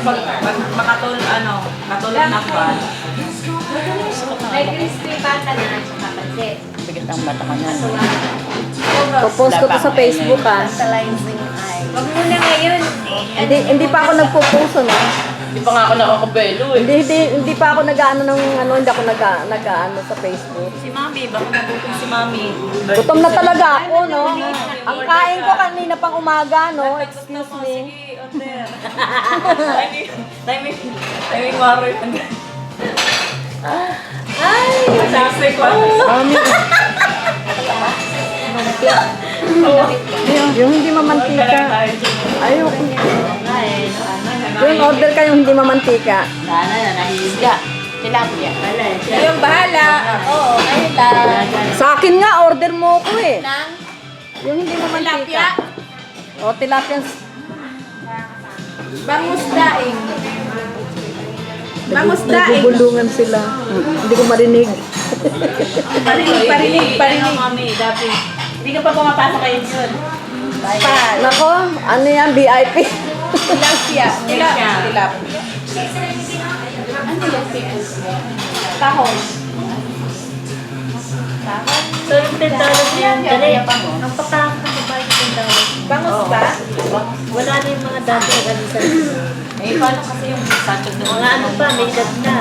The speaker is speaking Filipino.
pag makatulog na ba? May crispy pata na sa pansit. Bigat ang mata ko na. Popost ko to sa Facebook ah. Tantalizing eye. Wag muna ngayon. Hindi pa ako nagpo-post no. Hindi pa nga ako nakakabelo eh. Hindi pa ako nag-ano ng ano, hindi ako nag-ano sa Facebook. Si Mami, baka nagutom si Mami. Gutom na talaga ako, no? Ang kain ko kanina pang umaga, no? Excuse me. Sige, order. Timing waro yung Ay! Sasay ko. Mami. Yung hindi mamantika. Ayoko. Yung order kayong hindi mamantika. Sana na nahihiga. Tilapia. Yung bahala. Oo, ngayon lang. Sa akin nga, order mo ko eh. Nang Yung hindi mamantika. O, tilapia. bangus daing. Bangus daing. Nagbubulungan sila. Hindi ko marinig. Parinig. Mami, dati. Hindi ka pa pumapasok kayo yun. Nako, ano yan, VIP. Tilapia. Tilapia. Tahon. So, yung $10 yan, dali. Ang patang na babae ng $10. Bangus ba? Wala na yung mga dati ng alisan. Eh, paano kasi yung satog ng mga ano pa, may edad na.